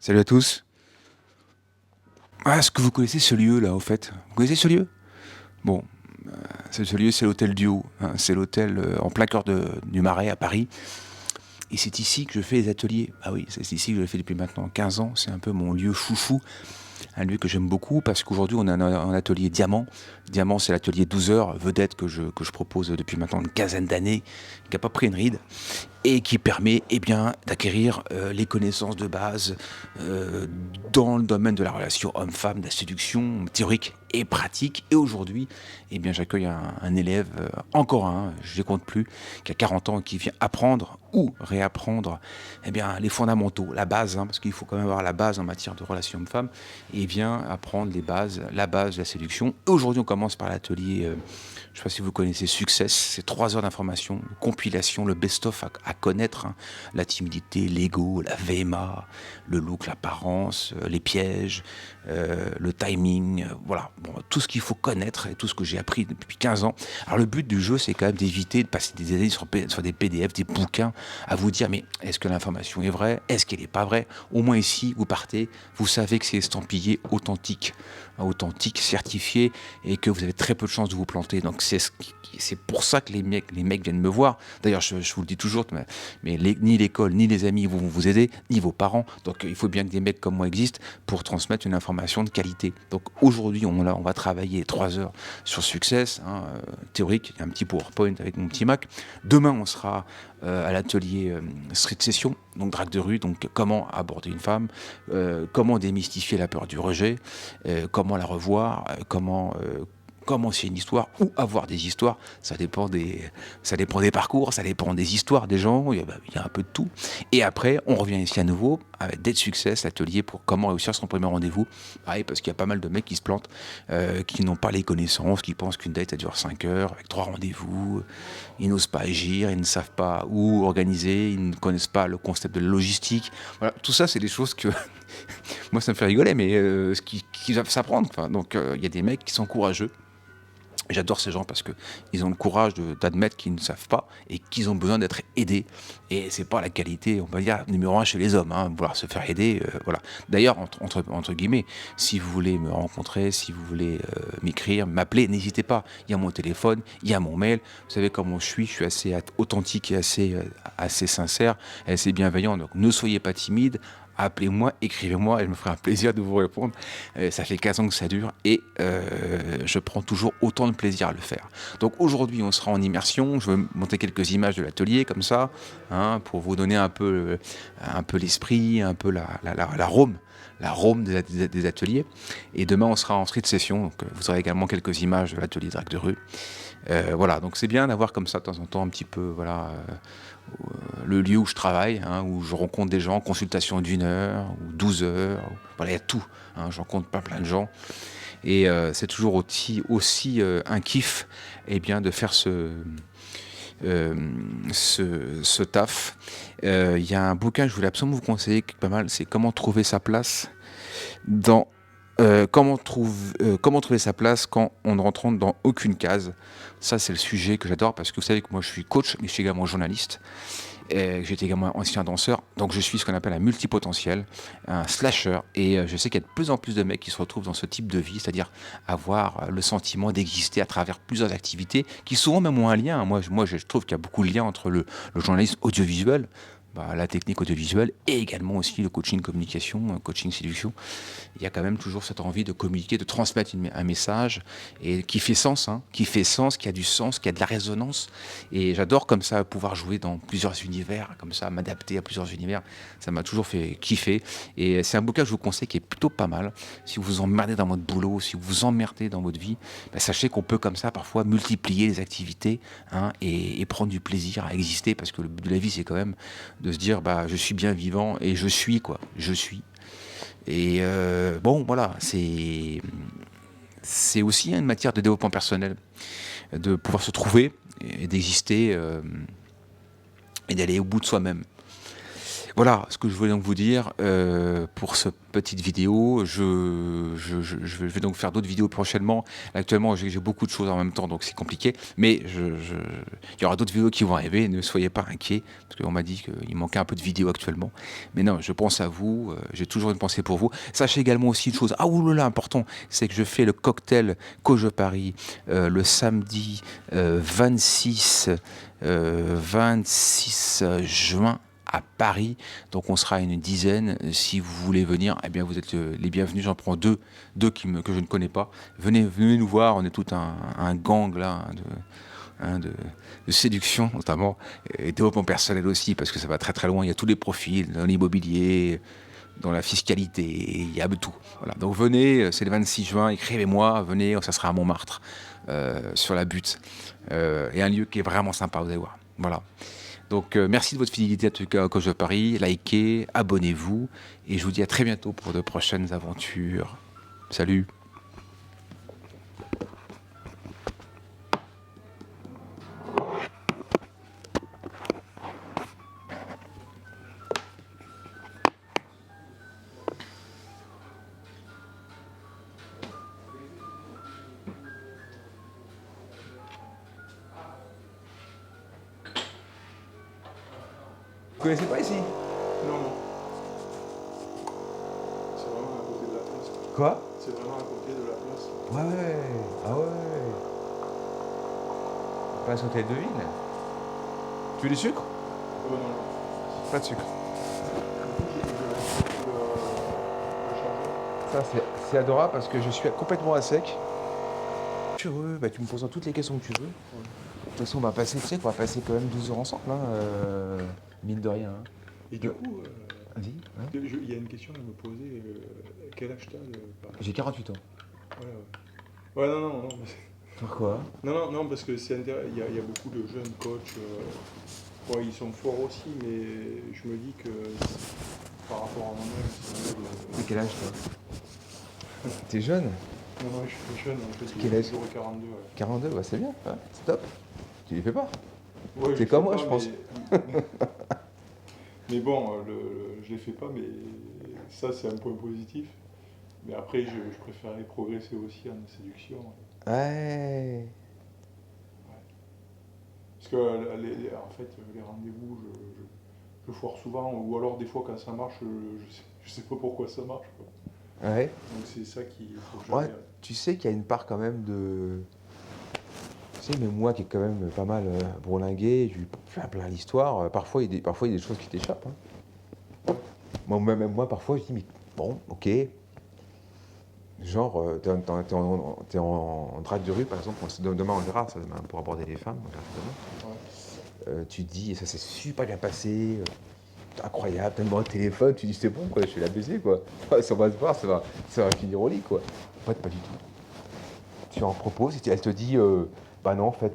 Salut à tous. Ah, est-ce que vous connaissez ce lieu là, au fait? Vous connaissez ce lieu? Bon, ce lieu, c'est l'hôtel du Haut, hein. C'est l'hôtel en plein cœur du Marais à Paris. Et c'est ici que je fais les ateliers. Ah oui, c'est ici que je le fais depuis maintenant 15 ans. C'est un peu mon lieu chouchou, un lieu que j'aime beaucoup parce qu'aujourd'hui on a un atelier Diamant. Diamant, c'est l'atelier 12 heures vedette que je propose depuis maintenant une quinzaine d'années, qui n'a pas pris une ride et qui permet d'acquérir les connaissances de base euh, dans le domaine de la relation homme-femme, de la séduction théorique et pratique. Et aujourd'hui, j'accueille un élève, encore un, je ne les compte plus, qui a 40 ans et qui vient apprendre ou réapprendre les fondamentaux, la base, parce qu'il faut quand même avoir la base en matière de relation homme-femme, et il vient apprendre la base de la séduction. Et aujourd'hui, on commence par l'atelier, je ne sais pas si vous connaissez Success, c'est 3 heures d'information, compilation, le best-of à connaître, la timidité, l'ego, la VMA, le look, l'apparence, les pièges, le timing, voilà, bon, tout ce qu'il faut connaître et tout ce que j'ai appris depuis 15 ans. Alors le but du jeu, c'est quand même d'éviter de passer des années sur des PDF, des bouquins, à vous dire, mais est-ce que l'information est vraie? Est-ce qu'elle n'est pas vraie? Au moins ici, vous partez, vous savez que c'est estampillé authentique, certifié, et que vous avez très peu de chances de vous planter. Donc c'est pour ça que les mecs viennent me voir. D'ailleurs, je vous le dis toujours, mais ni l'école, ni les amis vont vous aider, ni vos parents. Donc il faut bien que des mecs comme moi existent pour transmettre une information de qualité. Donc aujourd'hui, on va travailler 3 heures sur Success, théorique, il y a un petit PowerPoint avec mon petit Mac. Demain, on sera à l'atelier Street Session, donc drague de rue, donc comment aborder une femme, comment démystifier la peur du rejet, comment la revoir, comment c'est une histoire ou avoir des histoires. Ça dépend des parcours, ça dépend des histoires des gens, il y a un peu de tout. Et après, on revient ici à nouveau avec Date Success, l'atelier pour comment réussir son premier rendez-vous. Pareil, parce qu'il y a pas mal de mecs qui se plantent, qui n'ont pas les connaissances, qui pensent qu'une date, ça dure 5 heures, avec 3 rendez-vous. Ils n'osent pas agir, ils ne savent pas où organiser, ils ne connaissent pas le concept de la logistique. Voilà, tout ça, c'est des choses que moi, ça me fait rigoler, mais ce qui doivent s'apprendre. Enfin, donc, il y a des mecs qui sont courageux. J'adore ces gens parce qu'ils ont le courage d'admettre qu'ils ne savent pas et qu'ils ont besoin d'être aidés. Et c'est pas la qualité, on va dire, numéro 1 chez les hommes, vouloir se faire aider. Voilà. D'ailleurs, entre guillemets, si vous voulez me rencontrer, si vous voulez m'écrire, m'appeler, n'hésitez pas. Il y a mon téléphone, il y a mon mail. Vous savez comment je suis assez authentique et assez sincère, et assez bienveillant. Donc ne soyez pas timide. Appelez-moi, écrivez-moi et je me ferai un plaisir de vous répondre. Ça fait 15 ans que ça dure et je prends toujours autant de plaisir à le faire. Donc aujourd'hui, on sera en immersion. Je vais monter quelques images de l'atelier comme ça, pour vous donner un peu l'esprit, un peu l'arôme des ateliers. Et demain, on sera en street session. Donc vous aurez également quelques images de l'atelier drague de rue. Voilà, donc c'est bien d'avoir comme ça de temps en temps un petit peu, voilà, le lieu où je travaille, où je rencontre des gens, consultation d'1 heure ou 12 heures, voilà, il y a tout, je rencontre plein de gens, et c'est toujours aussi un kiff, de faire ce taf. Il y a un bouquin que je voulais absolument vous conseiller, qui est pas mal, c'est Comment trouver sa place dans comment trouver sa place quand on ne rentre dans aucune case. Ça, c'est le sujet que j'adore parce que vous savez que moi, je suis coach, mais je suis également journaliste. J'étais également ancien danseur, donc je suis ce qu'on appelle un multipotentiel, un slasher, et je sais qu'il y a de plus en plus de mecs qui se retrouvent dans ce type de vie, c'est-à-dire avoir le sentiment d'exister à travers plusieurs activités qui souvent même ont un lien. Moi je trouve qu'il y a beaucoup de liens entre le journalisme audiovisuel, la technique audiovisuelle, et également aussi le coaching communication, coaching séduction. Il y a quand même toujours cette envie de communiquer, de transmettre un message, et qui fait sens, qui a du sens, qui a de la résonance. Et j'adore comme ça pouvoir jouer dans plusieurs univers, comme ça m'adapter à plusieurs univers. Ça m'a toujours fait kiffer. Et c'est un bouquin que je vous conseille qui est plutôt pas mal. Si vous vous emmerdez dans votre boulot, si vous vous emmerdez dans votre vie, sachez qu'on peut comme ça parfois multiplier les activités, et prendre du plaisir à exister, parce que le but de la vie, c'est quand même de se dire je suis bien vivant et je suis. Et voilà, c'est aussi une matière de développement personnel, de pouvoir se trouver et d'exister, et d'aller au bout de soi-même. Voilà ce que je voulais donc vous dire pour cette petite vidéo. Je vais donc faire d'autres vidéos prochainement. Actuellement, j'ai beaucoup de choses en même temps, donc c'est compliqué. Mais il y aura d'autres vidéos qui vont arriver. Ne soyez pas inquiets, parce qu'on m'a dit qu'il manquait un peu de vidéos actuellement. Mais non, je pense à vous. J'ai toujours une pensée pour vous. Sachez également aussi une chose. Ah oulala, important, c'est que je fais le cocktail Cojo Paris le samedi 26 juin à Paris, donc on sera une dizaine. Si vous voulez venir, eh bien vous êtes les bienvenus. J'en prends deux que je ne connais pas. Venez nous voir. On est tout un gang là de séduction notamment et développement personnel aussi, parce que ça va très très loin. Il y a tous les profils dans l'immobilier, dans la fiscalité, il y a de tout. Voilà. Donc venez, c'est le 26 juin. Écrivez-moi, venez, ça sera à Montmartre, sur la Butte, et un lieu qui est vraiment sympa. Vous allez voir. Voilà. Donc merci de votre fidélité à tout cas au Coach de Paris, likez, abonnez-vous et je vous dis à très bientôt pour de prochaines aventures. Salut. Vous connaissez pas ici? Non, non. C'est vraiment à côté de la place. Quoi? C'est vraiment à côté de la place. Ouais, ah ouais. Place Hôtel de Ville. Tu veux du sucre? Oh non, non. Pas de sucre. Le Ça c'est adorable parce que je suis complètement à sec. Heureux, bah, tu me poses toutes les questions que tu veux. Ouais. De toute façon on va passer, tu sais qu'on va passer quand même 12 heures ensemble, hein, mine de rien. Hein. Et du coup, Vas-y. Hein. il y a une question à me poser. Quel âge t'as J'ai 48 ans. Ouais, ouais. Ouais, non, non, non. Pourquoi? Non, parce que c'est intéressant. Il y a beaucoup de jeunes coachs. Bon, ils sont forts aussi, mais je me dis que par rapport à moi-même, c'est mieux de... Mais quel âge toi? T'es jeune? Non, non, je suis jeune, en fait. Quel âge? J'aurai 42. Ouais. 42, ouais, c'est bien, ouais, c'est top. Tu les fais pas? Ouais, T'es comme moi, je pense. Mais bon, je les fais pas, mais ça, c'est un point positif. Mais après, je préférais progresser aussi en séduction. Ouais. Parce que, en fait, les rendez-vous, je foire souvent. Ou alors, des fois, quand ça marche, je sais pas pourquoi ça marche, quoi. Ouais. Donc, c'est ça qu'il faut que je Ouais, regarde. tu sais qu'il y a une part quand même de. Tu sais, mais moi qui est quand même pas mal bourlingué, j'ai eu plein l'histoire, parfois il y a des choses qui t'échappent. Hein. Même moi, parfois, je dis, mais bon, ok. Genre, t'es en drague de rue, par exemple, demain on verra, ça, demain, pour aborder les femmes, on verra ça demain. Tu te dis, ça s'est super bien passé, incroyable, t'as le numéro de téléphone, tu dis, c'est bon, quoi, je suis la baiser, quoi. Ça va se voir, ça va finir au lit, quoi. En fait, pas du tout. Tu en proposes, et elle te dit, bah non, en fait,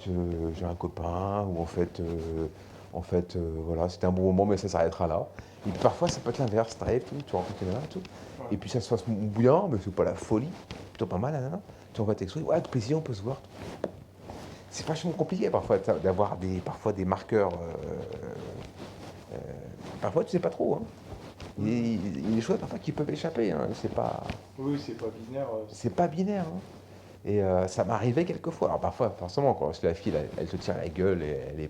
j'ai un copain, ou voilà, c'était un bon moment, mais ça s'arrêtera là. Et puis parfois, ça peut être l'inverse, t'arrives, tu rencontres quelqu'un et tout. Ouais. Et puis ça se passe bien, mais c'est pas la folie, plutôt pas mal, nanana. Tu envoies texto, ouais, avec plaisir, on peut se voir. C'est vachement compliqué parfois d'avoir parfois des marqueurs. Parfois, tu sais pas trop. Hein. Il y a des choses parfois qui peuvent échapper. Hein. Oui, c'est pas binaire. C'est pas binaire. Hein. Et ça m'arrivait quelquefois. Alors parfois, forcément, quand la fille, elle te tire la gueule et elle est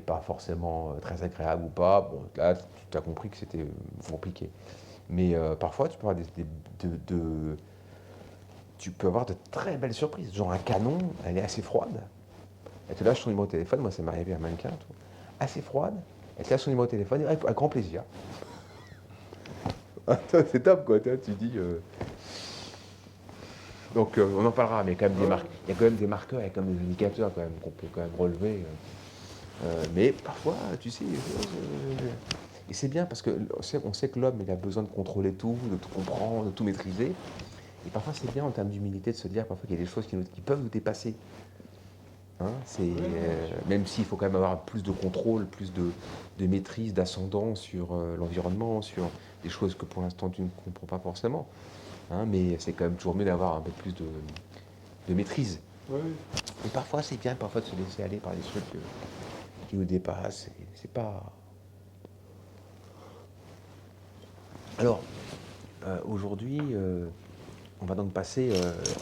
pas forcément très agréable ou pas, bon, là, tu as compris que c'était compliqué. Mais parfois, tu peux avoir tu peux avoir de très belles surprises. Genre un canon, elle est assez froide. Elle te lâche son numéro de téléphone, moi ça m'est arrivé à un mannequin, tout. Assez froide, elle te lâche son numéro de téléphone, avec grand plaisir. C'est top quoi, tu dis... Donc on en parlera, mais quand même il y a quand même des marqueurs, il y a quand même des indicateurs quand même, qu'on peut quand même relever. Mais parfois, tu sais, et c'est bien parce qu'on sait que l'homme il a besoin de contrôler tout, de tout comprendre, de tout maîtriser. Et parfois c'est bien en termes d'humilité de se dire parfois qu'il y a des choses qui peuvent nous dépasser. Hein, même s'il faut quand même avoir plus de contrôle, plus de maîtrise, d'ascendant sur l'environnement, sur des choses que pour l'instant tu ne comprends pas forcément. Hein, mais c'est quand même toujours mieux d'avoir un peu plus de maîtrise. Oui. Et parfois c'est bien parfois de se laisser aller par des trucs qui nous dépassent. C'est pas... Alors, aujourd'hui, on va donc passer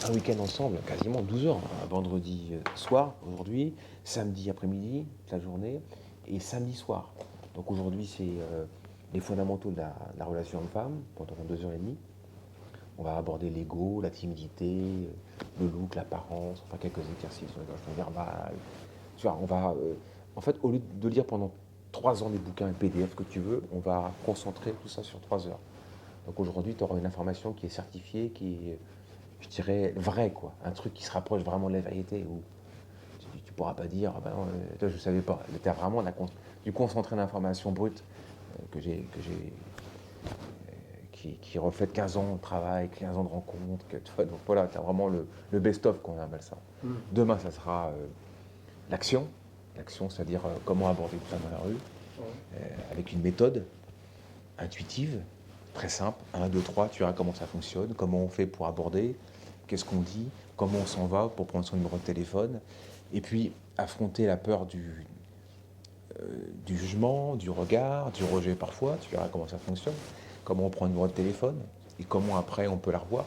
un week-end ensemble, quasiment 12 heures, hein, vendredi soir, aujourd'hui, samedi après-midi, toute la journée, et samedi soir. Donc aujourd'hui, c'est les fondamentaux de la relation homme-femme, pendant 2 heures et demie. On va aborder l'ego, la timidité, le look, l'apparence, enfin quelques exercices sur l'expression verbale. Tu vois, on va, en fait, au lieu de lire pendant 3 ans des bouquins PDF que tu veux, on va concentrer tout ça sur 3 heures. Donc aujourd'hui, tu auras une information qui est certifiée, qui est, je dirais, vraie, quoi. Un truc qui se rapproche vraiment de la vérité, où tu ne pourras pas dire, ah ben non, toi, je ne savais pas. Tu as vraiment du concentré d'informations brutes qui reflète 15 ans de travail, 15 ans de rencontres. Donc voilà, tu as vraiment le best-of qu'on appelle ça. Demain, ça sera l'action. L'action, c'est-à-dire comment aborder une femme dans la rue, avec une méthode intuitive, très simple. 1, 2, 3, tu verras comment ça fonctionne, comment on fait pour aborder, qu'est-ce qu'on dit, comment on s'en va pour prendre son numéro de téléphone. Et puis, affronter la peur du jugement, du regard, du rejet parfois. Tu verras comment ça fonctionne, comment on prend le numéro de téléphone et comment après on peut la revoir.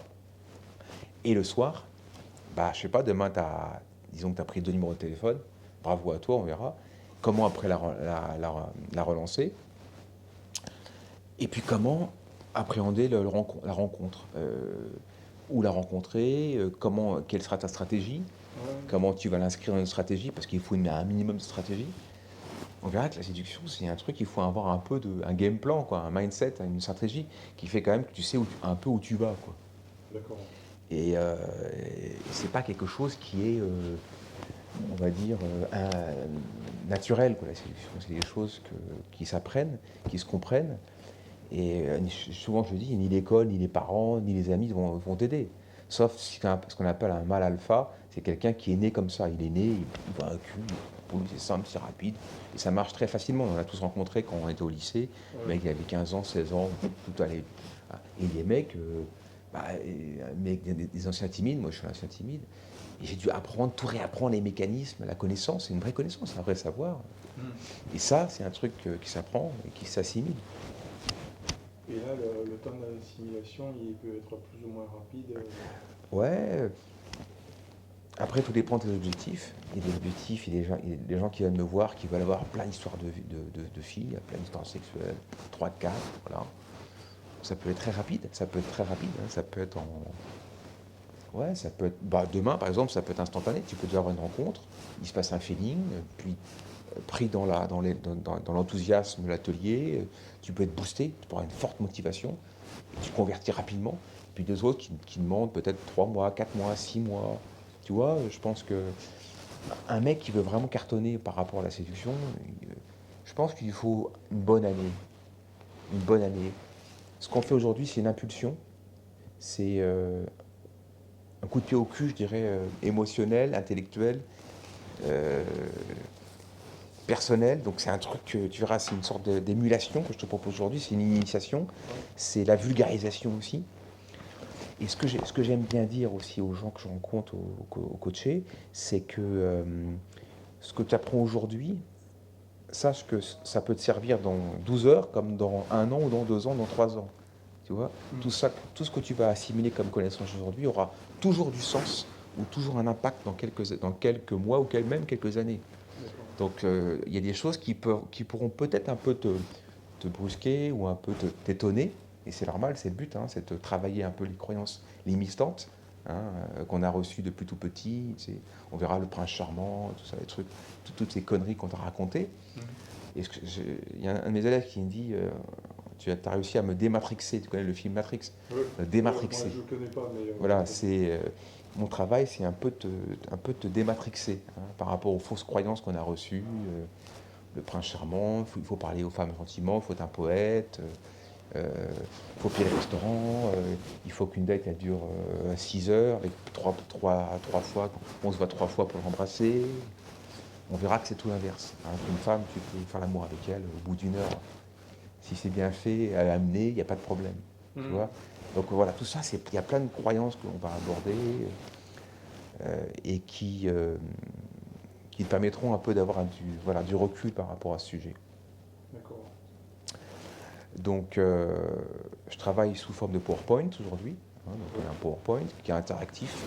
Et le soir, bah, je sais pas, demain, disons que tu as pris 2 numéros de téléphone, bravo à toi, on verra. Comment après la relancer. Et puis comment appréhender la rencontre. Où la rencontrer, quelle sera ta stratégie, comment tu vas l'inscrire dans une stratégie, parce qu'il faut un minimum de stratégie. On verra que la séduction, c'est un truc, il faut avoir un game plan, quoi, un mindset, une stratégie qui fait quand même que tu sais un peu où tu vas, quoi. D'accord. Et c'est pas quelque chose qui est, on va dire, naturel, quoi, la séduction. C'est des choses qui s'apprennent, qui se comprennent. Et souvent, je le dis, ni l'école, ni les parents, ni les amis vont t'aider. Sauf si tu as ce qu'on appelle un mâle alpha, c'est quelqu'un qui est né comme ça. Il est né, il voit un cul, pour lui c'est simple, c'est rapide, et ça marche très facilement. On a tous rencontré quand on était au lycée, le mec il avait 15 ans, 16 ans, tout allait. Et les mecs, des anciens timides, moi je suis un ancien timide, et j'ai dû apprendre, tout réapprendre les mécanismes, la connaissance, c'est une vraie connaissance, un vrai savoir. Et ça, c'est un truc qui s'apprend et qui s'assimile. Et là, le temps d'assimilation, il peut être plus ou moins rapide. Ouais. Après, tout dépend de tes objectifs. Il y a des objectifs, il y a des gens qui viennent me voir, qui veulent avoir plein d'histoires de filles, plein d'histoires sexuelles, 3, 4, voilà. Ça peut être très rapide, hein. Ça peut être en... Ouais, ça peut être... Bah, demain, par exemple, ça peut être instantané. Tu peux déjà avoir une rencontre, il se passe un feeling, puis pris dans l'enthousiasme de l'atelier, tu peux être boosté, tu peux avoir une forte motivation, et tu convertis rapidement. Puis deux autres qui demandent peut-être 3 mois, 4 mois, 6 mois. Tu vois, je pense que un mec qui veut vraiment cartonner par rapport à la séduction, je pense qu'il faut une bonne année. Une bonne année. Ce qu'on fait aujourd'hui, c'est une impulsion. C'est un coup de pied au cul, je dirais, émotionnel, intellectuel, euh, personnel. Donc c'est un truc que tu verras, c'est une sorte d'émulation que je te propose aujourd'hui. C'est une initiation. C'est la vulgarisation aussi. Et ce que j'aime bien dire aussi aux gens que je rencontre au coaché, c'est que ce que tu apprends aujourd'hui, sache que ça peut te servir dans 12 heures, comme dans 1 an, ou dans 2 ans, dans 3 ans. Tu vois, tout ça, tout ce que tu vas assimiler comme connaissance aujourd'hui aura toujours du sens ou toujours un impact dans quelques mois ou même quelques années. Donc il y a des choses qui pourront peut-être un peu te brusquer ou un peu t'étonner, et c'est normal, c'est le but, hein, c'est de travailler un peu les croyances limitantes, hein, qu'on a reçues depuis tout petit. On verra le prince charmant, tout ça, les trucs, toutes ces conneries qu'on t'a racontées. Et il y a un de mes élèves qui me dit tu as réussi à me dématrixer. Tu connais le film Matrix? Dématrixer. Moi, je ne connais pas, mais... Voilà, c'est mon travail, c'est un peu te dématrixer, hein, par rapport aux fausses croyances qu'on a reçues. Le prince charmant, il faut parler aux femmes gentiment, il faut être un poète, il faut payer le restaurant, il faut qu'une date elle dure 6 heures, avec trois fois, on se voit 3 fois pour l'embrasser. On verra que c'est tout l'inverse, hein. Une femme, tu peux faire l'amour avec elle au bout d'1 heure. Si c'est bien fait, à amener, il n'y a pas de problème. Tu vois. Donc voilà, tout ça, il y a plein de croyances qu'on va aborder et qui te permettront un peu d'avoir du recul par rapport à ce sujet. D'accord. Donc, je travaille sous forme de PowerPoint aujourd'hui. Hein, donc, on a un PowerPoint qui est interactif.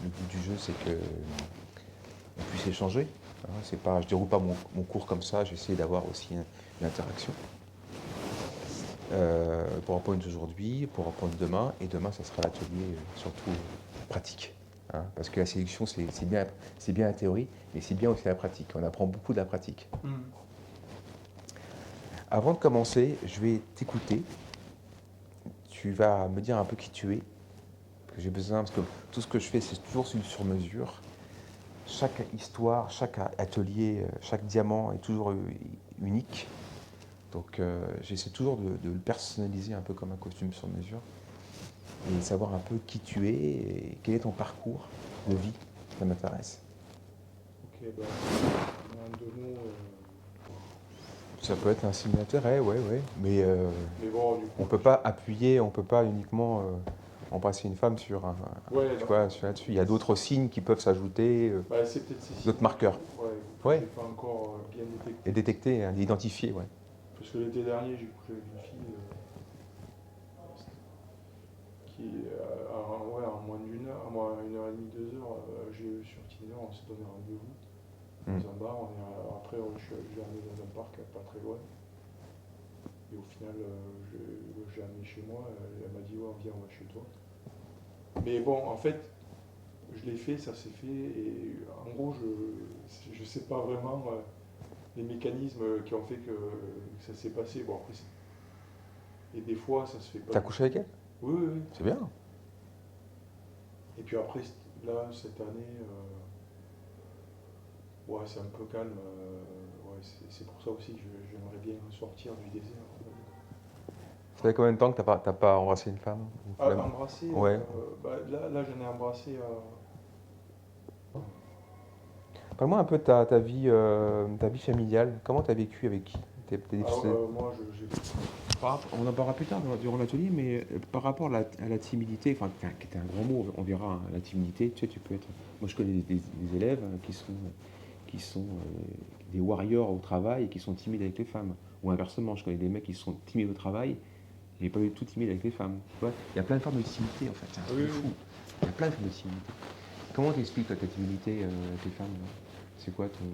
Le but du jeu, c'est qu'on puisse échanger. Hein, c'est pas, je ne déroule pas mon cours comme ça, j'essaie d'avoir aussi une interaction. PowerPoint aujourd'hui, PowerPoint demain, et demain, ça sera l'atelier surtout pratique. Hein, parce que la séduction, c'est bien la théorie, mais c'est bien aussi la pratique. On apprend beaucoup de la pratique. Avant de commencer, je vais t'écouter. Tu vas me dire un peu qui tu es. Que j'ai besoin, parce que tout ce que je fais, c'est toujours sur mesure. Chaque histoire, chaque atelier, chaque diamant est toujours unique. Donc j'essaie toujours de le personnaliser un peu comme un costume sur mesure. Et savoir un peu qui tu es et quel est ton parcours de vie. Ça m'intéresse. Ok, ben, en 2 mots. Ça peut être un signe d'intérêt, ouais. Mais Bon, du coup, on peut pas appuyer, on peut pas uniquement embrasser une femme sur un. Ouais, tu vois, là-dessus. Il y a d'autres signes qui peuvent s'ajouter, bah, c'est peut-être ces d'autres marqueurs. Ouais, Ouais. j'ai pas encore bien détecté. Et détecter, hein, identifier, ouais. Parce que l'été dernier, j'ai couché avec une fille qui, en moins d'une heure, à moins 1h30, 2 heures, j'ai eu sur Tinder, on s'est donné rendez-vous dans un bar. Après, je l'ai amené dans un parc pas très loin. Et au final, je l'ai amené chez moi. Elle m'a dit, ouais, viens, on va chez toi. Mais bon, en fait, je l'ai fait, ça s'est fait. Et en gros, je sais pas vraiment les mécanismes qui ont fait que ça s'est passé. Bon, après, et des fois, ça se fait pas. T'as couché avec elle? Oui. C'est bien. Et puis après, là, cette année, ouais, c'est un peu calme. Ouais, c'est pour ça aussi que j'aimerais bien sortir du désert. Ça fait combien de temps que t'as pas embrassé une femme? Embrasser, Ouais. bah, là, j'en ai embrassé. Parle-moi un peu de ta vie familiale. Comment t'as vécu avec qui? Moi, On en parlera plus tard durant l'atelier, mais par rapport à la timidité, enfin, qui est un grand mot, on verra, hein, la timidité, tu sais, tu peux être. Moi, je connais des élèves qui sont des warriors au travail et qui sont timides avec les femmes. Ou inversement, je connais des mecs qui sont timides au travail et pas du tout timides avec les femmes. Tu vois, il y a plein de formes de timidité, en fait. C'est un truc fou. Il y a plein de formes de timidité. Comment t'expliques toi, ta timidité avec les femmes? C'est quoi ton.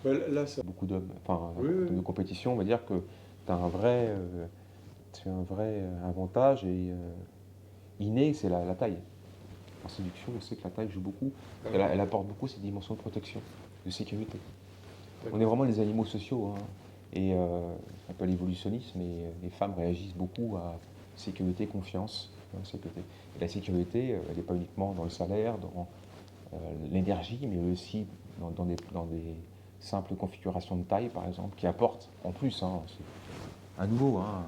là, ça. Beaucoup d'hommes, enfin, Oui. de compétition, on va dire que tu as un vrai avantage et inné, c'est la taille. En séduction, on sait que la taille joue beaucoup. Elle apporte beaucoup cette dimension de protection, de sécurité. On est vraiment des animaux sociaux. Hein, et c'est un peu l'évolutionnisme, mais les femmes réagissent beaucoup à sécurité, confiance. Sécurité. Et la sécurité, elle n'est pas uniquement dans le salaire, dans l'énergie, mais aussi dans des simples configurations de taille, par exemple, qui apportent en plus. Hein, c'est à nouveau, hein,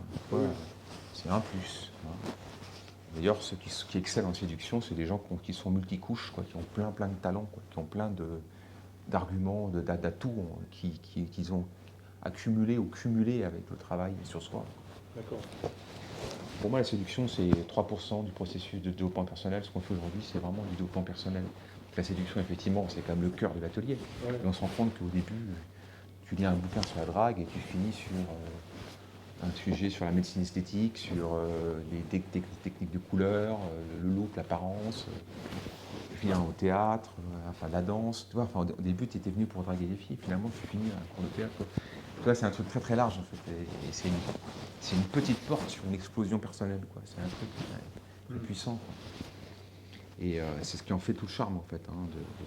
c'est un plus. Hein. D'ailleurs, ceux qui excellent en séduction, c'est des gens qui sont multicouches, quoi, qui ont plein de talents, quoi, qui ont plein d'arguments, d'atouts qu'ils ont accumulés ou cumulés avec le travail sur soi. D'accord. Pour moi, la séduction, c'est 3% du processus de développement personnel. Ce qu'on fait aujourd'hui, c'est vraiment du développement personnel. La séduction, effectivement, c'est quand même le cœur de l'atelier. Ouais. Et on se rend compte qu'au début, tu lis un bouquin sur la drague et tu finis sur un sujet sur la médecine esthétique, sur les techniques de couleur, le look, l'apparence. Tu finis au théâtre, enfin la danse. Tu vois, enfin, au début, tu étais venu pour draguer les filles. Finalement, tu finis un cours de théâtre. Quoi. Tu vois, c'est un truc très large, en fait. Et c'est une petite porte sur une explosion personnelle. Quoi. C'est un truc très puissant. Quoi. Et c'est ce qui en fait tout le charme, en fait, hein, de